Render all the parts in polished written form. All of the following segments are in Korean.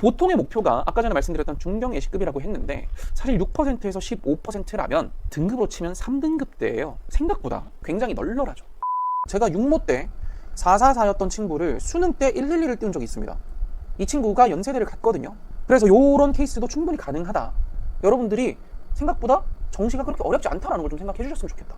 보통의 목표가 아까 전에 말씀드렸던 중경 예시급이라고 했는데 사실 6%에서 15%라면 등급으로 치면 3등급대예요. 생각보다 굉장히 널널하죠. 제가 6모 때 444였던 친구를 수능 때 112를 띄운 적이 있습니다. 이 친구가 연세대를 갔거든요. 그래서 요런 케이스도 충분히 가능하다. 여러분들이 생각보다 정시가 그렇게 어렵지 않다는 걸 좀 생각해 주셨으면 좋겠다.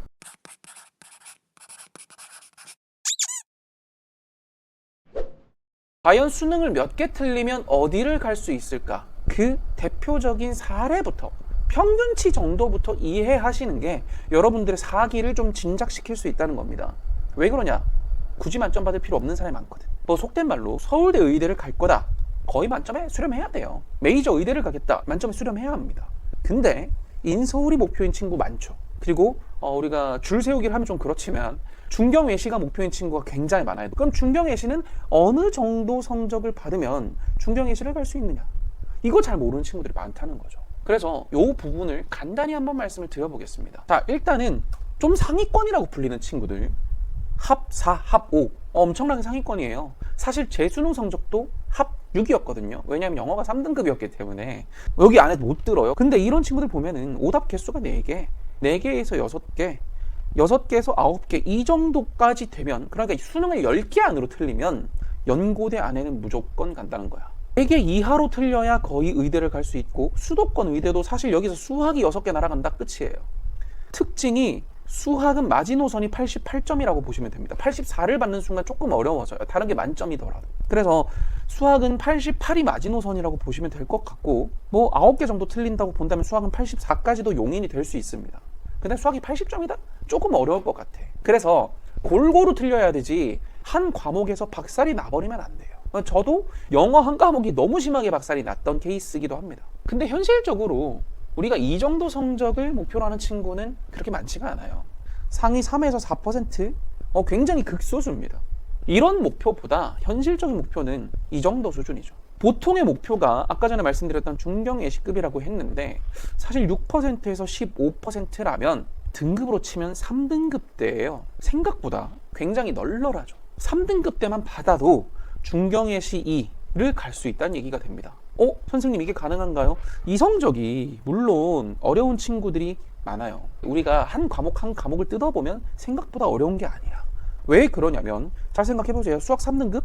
과연 수능을 몇 개 틀리면 어디를 갈 수 있을까? 그 대표적인 사례부터 평균치 정도부터 이해하시는 게 여러분들의 사기를 좀 진작시킬 수 있다는 겁니다. 왜 그러냐? 굳이 만점 받을 필요 없는 사람이 많거든. 뭐 속된 말로 서울대 의대를 갈 거다. 거의 만점에 수렴해야 돼요. 메이저 의대를 가겠다. 만점에 수렴해야 합니다. 근데 인서울이 목표인 친구 많죠. 그리고 우리가 줄 세우기를 하면 좀 그렇지만 중경외시가 목표인 친구가 굉장히 많아요. 그럼 중경외시는 어느 정도 성적을 받으면 중경외시를 갈 수 있느냐? 이거 잘 모르는 친구들이 많다는 거죠. 그래서 이 부분을 간단히 한번 말씀을 드려보겠습니다. 자, 일단은 좀 상위권이라고 불리는 친구들, 합 4, 합 5 엄청나게 상위권이에요. 사실 제 수능 성적도 합 6이었거든요. 왜냐하면 영어가 3등급이었기 때문에 여기 안에 못 들어요. 근데 이런 친구들 보면은 오답 개수가 4개, 4개에서 6개, 6개에서 9개 이 정도까지 되면, 그러니까 수능을 10개 안으로 틀리면 연고대 안에는 무조건 간다는 거야. 4개 이하로 틀려야 거의 의대를 갈 수 있고, 수도권 의대도 사실 여기서 수학이 6개 날아간다 끝이에요. 특징이 수학은 마지노선이 88점이라고 보시면 됩니다. 84를 받는 순간 조금 어려워져요. 다른 게 만점이더라도. 그래서 수학은 88이 마지노선이라고 보시면 될 것 같고, 뭐 9개 정도 틀린다고 본다면 수학은 84까지도 용인이 될 수 있습니다. 근데 수학이 80점이다? 조금 어려울 것 같아. 그래서 골고루 틀려야 되지 한 과목에서 박살이 나버리면 안 돼요. 저도 영어 한 과목이 너무 심하게 박살이 났던 케이스이기도 합니다. 근데 현실적으로 우리가 이 정도 성적을 목표로 하는 친구는 그렇게 많지가 않아요. 상위 3에서 4%? 굉장히 극소수입니다. 이런 목표보다 현실적인 목표는 이 정도 수준이죠. 보통의 목표가 아까 전에 말씀드렸던 중경 예시급이라고 했는데 사실 6%에서 15%라면 등급으로 치면 3등급대예요. 생각보다 굉장히 널널하죠. 3등급대만 받아도 중경 예시 2를 갈 수 있다는 얘기가 됩니다. 선생님 이게 가능한가요? 이 성적이 물론 어려운 친구들이 많아요. 우리가 한 과목 한 과목을 뜯어보면 생각보다 어려운 게 아니야. 왜 그러냐면 잘 생각해보세요. 수학 3등급?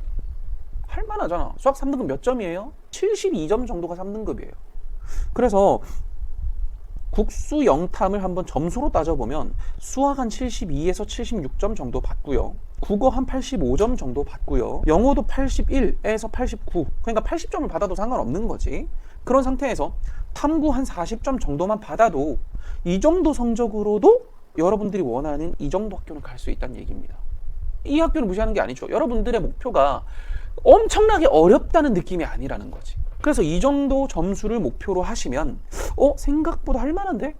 할만하잖아. 수학 3등급 몇 점이에요? 72점 정도가 3등급이에요. 그래서 국수 영탐을 한번 점수로 따져보면 수학 한 72에서 76점 정도 받고요. 국어 한 85점 정도 받고요. 영어도 81에서 89. 그러니까 80점을 받아도 상관없는 거지. 그런 상태에서 탐구 한 40점 정도만 받아도 이 정도 성적으로도 여러분들이 원하는 이 정도 학교는 갈 수 있다는 얘기입니다. 이 학교를 무시하는 게 아니죠. 여러분들의 목표가 엄청나게 어렵다는 느낌이 아니라는 거지. 그래서 이 정도 점수를 목표로 하시면 생각보다 할만한데?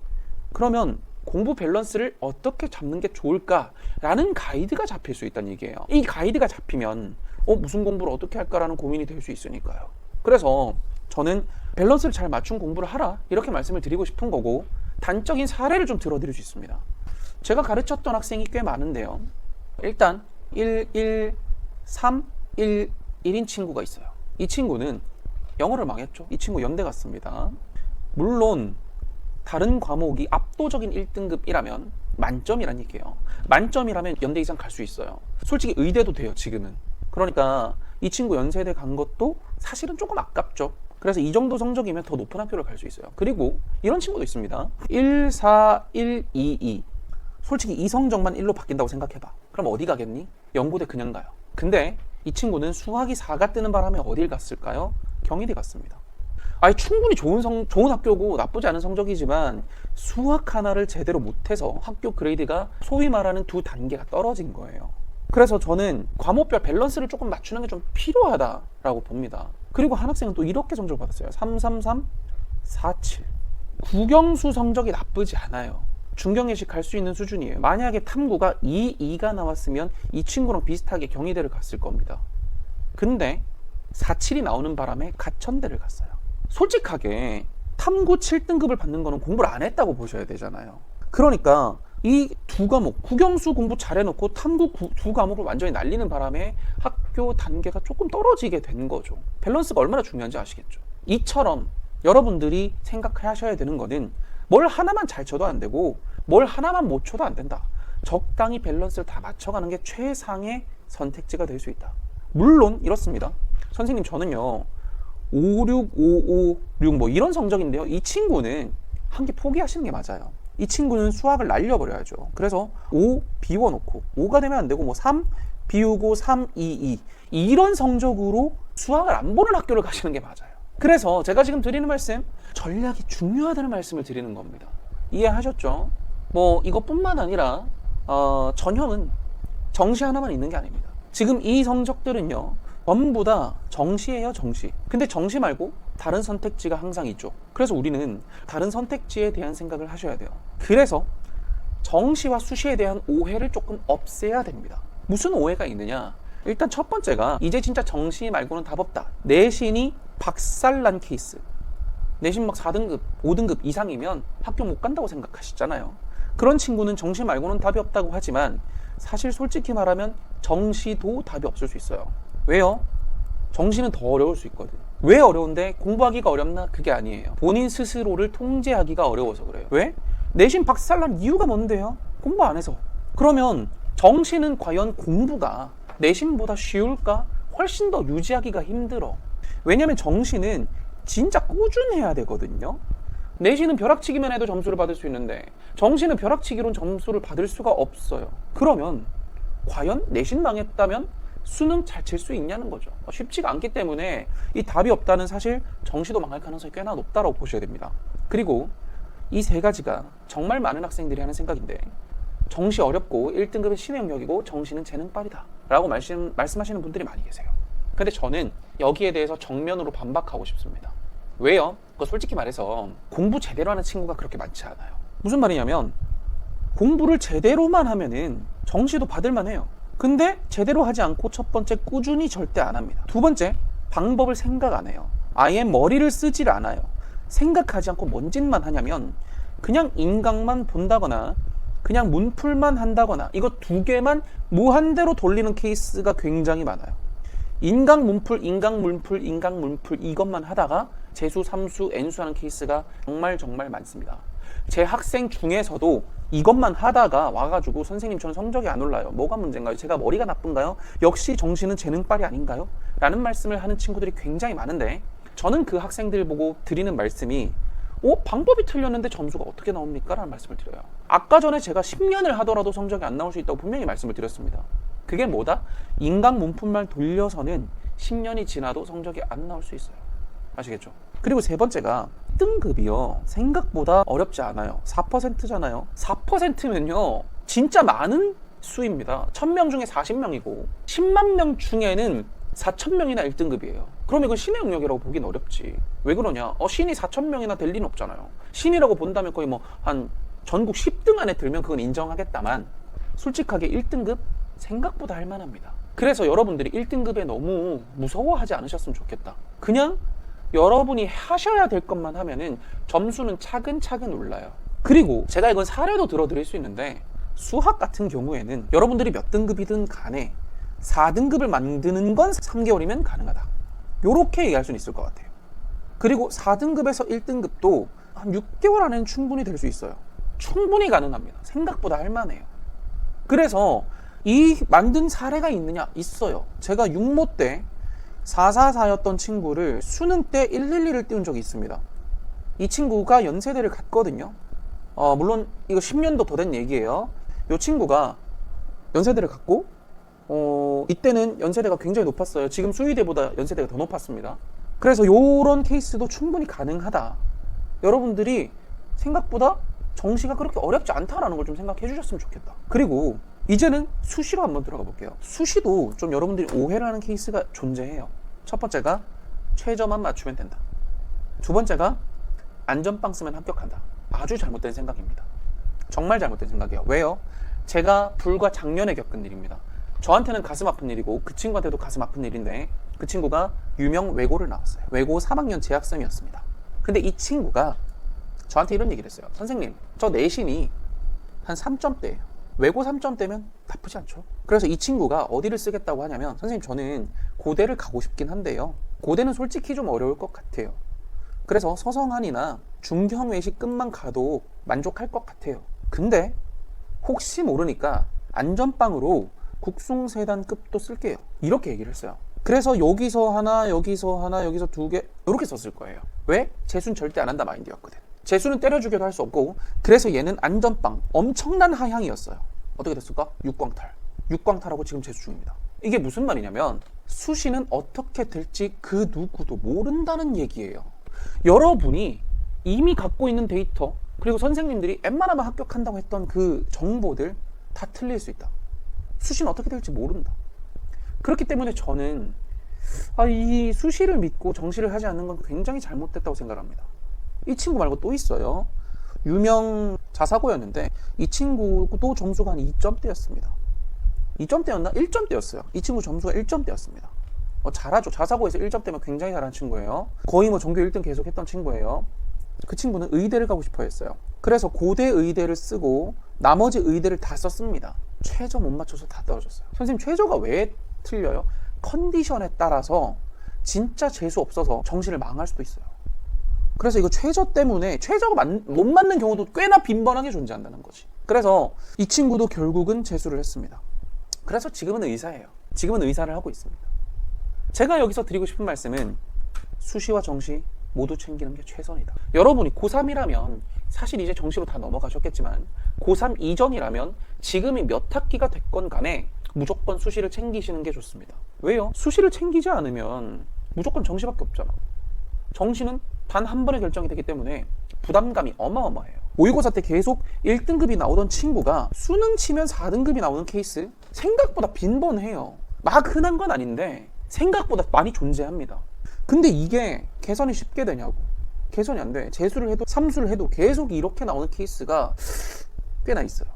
그러면 공부 밸런스를 어떻게 잡는 게 좋을까라는 가이드가 잡힐 수 있다는 얘기예요. 이 가이드가 잡히면 무슨 공부를 어떻게 할까라는 고민이 될 수 있으니까요. 그래서 저는 밸런스를 잘 맞춘 공부를 하라 이렇게 말씀을 드리고 싶은 거고, 단적인 사례를 좀 들어드릴 수 있습니다. 제가 가르쳤던 학생이 꽤 많은데요. 일단 1, 1, 3, 1, 1인 친구가 있어요. 이 친구는 영어를 망했죠. 이 친구 연대 갔습니다. 물론 다른 과목이 압도적인 1등급이라면 만점이란 얘기예요. 만점이라면 연대 이상 갈 수 있어요. 솔직히 의대도 돼요, 지금은. 그러니까 이 친구 연세대 간 것도 사실은 조금 아깝죠. 그래서 이 정도 성적이면 더 높은 학교를 갈 수 있어요. 그리고 이런 친구도 있습니다. 1, 4, 1, 2, 2. 솔직히 이 성적만 1로 바뀐다고 생각해봐. 그럼 어디 가겠니? 연고대 그냥 가요. 근데 이 친구는 수학이 4가 뜨는 바람에 어딜 갔을까요? 경희대 갔습니다. 충분히 좋은 학교고 나쁘지 않은 성적이지만 수학 하나를 제대로 못해서 학교 그레이드가 소위 말하는 2단계가 떨어진 거예요. 그래서 저는 과목별 밸런스를 조금 맞추는 게 좀 필요하다라고 봅니다. 그리고 한 학생은 또 이렇게 성적을 받았어요. 333, 47. 국영수 성적이 나쁘지 않아요. 중경예시 갈 수 있는 수준이에요. 만약에 탐구가 2가 나왔으면 이 친구랑 비슷하게 경희대를 갔을 겁니다. 근데 47이 나오는 바람에 가천대를 갔어요. 솔직하게 탐구 7등급을 받는 거는 공부를 안 했다고 보셔야 되잖아요. 그러니까 이 두 과목, 국영수 공부 잘해놓고 탐구 두 과목을 완전히 날리는 바람에 학교 단계가 조금 떨어지게 된 거죠. 밸런스가 얼마나 중요한지 아시겠죠? 이처럼 여러분들이 생각하셔야 되는 거는 뭘 하나만 잘 쳐도 안 되고 뭘 하나만 못 쳐도 안 된다. 적당히 밸런스를 다 맞춰가는 게 최상의 선택지가 될 수 있다. 물론 이렇습니다. 선생님 저는요 56556 뭐 이런 성적인데요. 이 친구는 한 개 포기하시는 게 맞아요. 이 친구는 수학을 날려버려야죠. 그래서 5 비워놓고 5가 되면 안 되고 뭐 3 비우고 3, 2, 2 이런 성적으로 수학을 안 보는 학교를 가시는 게 맞아요. 그래서 제가 지금 드리는 말씀, 전략이 중요하다는 말씀을 드리는 겁니다. 이해하셨죠? 뭐 이것뿐만 아니라 전형은 정시 하나만 있는 게 아닙니다. 지금 이 성적들은요 전부 다 정시예요, 정시. 근데 정시 말고 다른 선택지가 항상 있죠. 그래서 우리는 다른 선택지에 대한 생각을 하셔야 돼요. 그래서 정시와 수시에 대한 오해를 조금 없애야 됩니다. 무슨 오해가 있느냐? 일단 첫 번째가 이제 진짜 정시 말고는 답 없다. 내신이 박살난 케이스. 내신 막 4등급, 5등급 이상이면 학교 못 간다고 생각하시잖아요. 그런 친구는 정시 말고는 답이 없다고 하지만 사실 솔직히 말하면 정시도 답이 없을 수 있어요. 왜요? 정시는 더 어려울 수 있거든. 왜 어려운데? 공부하기가 어렵나? 그게 아니에요. 본인 스스로를 통제하기가 어려워서 그래요. 왜? 내신 박살난 이유가 뭔데요? 공부 안 해서. 그러면 정시는 과연 공부가 내신보다 쉬울까? 훨씬 더 유지하기가 힘들어. 왜냐면 정시는 진짜 꾸준해야 되거든요. 내신은 벼락치기만 해도 점수를 받을 수 있는데 정시는 벼락치기로는 점수를 받을 수가 없어요. 그러면 과연 내신 망했다면 수능 잘 칠 수 있냐는 거죠. 쉽지가 않기 때문에 이 답이 없다는 사실, 정시도 망할 가능성이 꽤나 높다고 보셔야 됩니다. 그리고 이 세 가지가 정말 많은 학생들이 하는 생각인데, 정시 어렵고 1등급은 신의 영역이고 정시는 재능빨이다 라고 말씀하시는 분들이 많이 계세요. 근데 저는 여기에 대해서 정면으로 반박하고 싶습니다. 왜요? 그거 솔직히 말해서 공부 제대로 하는 친구가 그렇게 많지 않아요. 무슨 말이냐면 공부를 제대로만 하면은 정시도 받을만 해요. 근데 제대로 하지 않고 첫 번째 꾸준히 절대 안 합니다. 두 번째, 방법을 생각 안 해요. 아예 머리를 쓰질 않아요. 생각하지 않고 뭔 짓만 하냐면 그냥 인강만 본다거나 그냥 문풀만 한다거나 이거 두 개만 무한대로 돌리는 케이스가 굉장히 많아요. 인강 문풀, 인강 문풀, 인강 문풀 이것만 하다가 재수, 삼수, N수 하는 케이스가 정말 많습니다. 제 학생 중에서도 이것만 하다가 와가지고 선생님 저는 성적이 안 올라요. 뭐가 문제인가요? 제가 머리가 나쁜가요? 역시 정시는 재능빨이 아닌가요? 라는 말씀을 하는 친구들이 굉장히 많은데 저는 그 학생들 보고 드리는 말씀이 방법이 틀렸는데 점수가 어떻게 나옵니까? 라는 말씀을 드려요. 아까 전에 제가 10년을 하더라도 성적이 안 나올 수 있다고 분명히 말씀을 드렸습니다. 그게 뭐다? 인강 문풀만 돌려서는 10년이 지나도 성적이 안 나올 수 있어요. 아시겠죠? 그리고 세 번째가 1등급이요 생각보다 어렵지 않아요. 4%잖아요 4%면요 진짜 많은 수입니다. 1000명 중에 40명이고 10만 명 중에는 4000명이나 1등급이에요. 그럼 이건 신의 영역이라고 보긴 어렵지. 왜 그러냐? 신이 4000명이나 될 리는 없잖아요. 신이라고 본다면 거의 뭐 한 전국 10등 안에 들면 그건 인정하겠다만 솔직하게 1등급 생각보다 할만합니다. 그래서 여러분들이 1등급에 너무 무서워하지 않으셨으면 좋겠다. 그냥 여러분이 하셔야 될 것만 하면은 점수는 차근차근 올라요. 그리고 제가 이건 사례도 들어드릴 수 있는데 수학 같은 경우에는 여러분들이 몇 등급이든 간에 4등급을 만드는 건 3개월이면 가능하다. 요렇게 얘기할 수는 있을 것 같아요. 그리고 4등급에서 1등급도 한 6개월 안에는 충분히 될 수 있어요. 충분히 가능합니다. 생각보다 할만해요. 그래서 이 만든 사례가 있느냐? 있어요. 제가 6모 때 444였던 친구를 수능 때 112를 띄운 적이 있습니다. 이 친구가 연세대를 갔거든요. 물론 이거 10년도 더 된 얘기예요. 이 친구가 연세대를 갔고 이때는 연세대가 굉장히 높았어요. 지금 수의대보다 연세대가 더 높았습니다. 그래서 이런 케이스도 충분히 가능하다. 여러분들이 생각보다 정시가 그렇게 어렵지 않다라는 걸 좀 생각해 주셨으면 좋겠다. 그리고 이제는 수시로 한번 들어가 볼게요. 수시도 좀 여러분들이 오해를 하는 케이스가 존재해요. 첫 번째가 최저만 맞추면 된다. 두 번째가 안전빵 쓰면 합격한다. 아주 잘못된 생각입니다. 정말 잘못된 생각이에요. 왜요? 제가 불과 작년에 겪은 일입니다. 저한테는 가슴 아픈 일이고 그 친구한테도 가슴 아픈 일인데 그 친구가 유명 외고를 나왔어요. 외고 3학년 재학생이었습니다. 근데 이 친구가 저한테 이런 얘기를 했어요. 선생님, 저 내신이 한 3점대예요. 외고 3점대면 나쁘지 않죠. 그래서 이 친구가 어디를 쓰겠다고 하냐면 선생님 저는 고대를 가고 싶긴 한데요. 고대는 솔직히 좀 어려울 것 같아요. 그래서 서성한이나 중형 외식급만 가도 만족할 것 같아요. 근데 혹시 모르니까 안전빵으로 국숭세단급도 쓸게요. 이렇게 얘기를 했어요. 그래서 여기서 하나, 여기서 하나, 여기서 두 개 이렇게 썼을 거예요. 왜? 재수는 절대 안 한다 마인드였거든. 재수는 때려 죽여도 할 수 없고, 그래서 얘는 안전빵 엄청난 하향이었어요. 어떻게 됐을까? 6광탈. 6광탈하고 지금 재수 중입니다. 이게 무슨 말이냐면 수시는 어떻게 될지 그 누구도 모른다는 얘기예요. 여러분이 이미 갖고 있는 데이터, 그리고 선생님들이 웬만하면 합격한다고 했던 그 정보들 다 틀릴 수 있다. 수시는 어떻게 될지 모른다. 그렇기 때문에 저는 이 수시를 믿고 정시를 하지 않는 건 굉장히 잘못됐다고 생각합니다. 이 친구 말고 또 있어요. 유명 자사고였는데 이 친구도 점수가 한 2점대였습니다. 2점대였나? 1점대였어요. 이 친구 점수가 1점대였습니다. 잘하죠. 자사고에서 1점대면 굉장히 잘하는 친구예요. 거의 뭐 전교 1등 계속 했던 친구예요. 그 친구는 의대를 가고 싶어 했어요. 그래서 고대 의대를 쓰고 나머지 의대를 다 썼습니다. 최저 못 맞춰서 다 떨어졌어요. 선생님, 최저가 왜 틀려요? 컨디션에 따라서 진짜 재수 없어서 정시를 망할 수도 있어요. 그래서 이거 최저 때문에 최저가 못 맞는 경우도 꽤나 빈번하게 존재한다는 거지. 그래서 이 친구도 결국은 재수를 했습니다. 그래서 지금은 의사예요. 지금은 의사를 하고 있습니다. 제가 여기서 드리고 싶은 말씀은 수시와 정시 모두 챙기는 게 최선이다. 여러분이 고3이라면 사실 이제 정시로 다 넘어가셨겠지만 고3 이전이라면 지금이 몇 학기가 됐건 간에 무조건 수시를 챙기시는 게 좋습니다. 왜요? 수시를 챙기지 않으면 무조건 정시밖에 없잖아. 정시는 단 한 번의 결정이 되기 때문에 부담감이 어마어마해요. 모의고사 때 계속 1등급이 나오던 친구가 수능 치면 4등급이 나오는 케이스 생각보다 빈번해요. 막 흔한 건 아닌데 생각보다 많이 존재합니다. 근데 이게 개선이 쉽게 되냐고. 개선이 안 돼. 재수를 해도 삼수를 해도 계속 이렇게 나오는 케이스가 꽤나 있어요.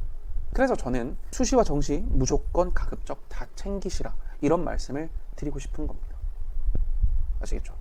그래서 저는 수시와 정시 무조건 가급적 다 챙기시라, 이런 말씀을 드리고 싶은 겁니다. 아시겠죠?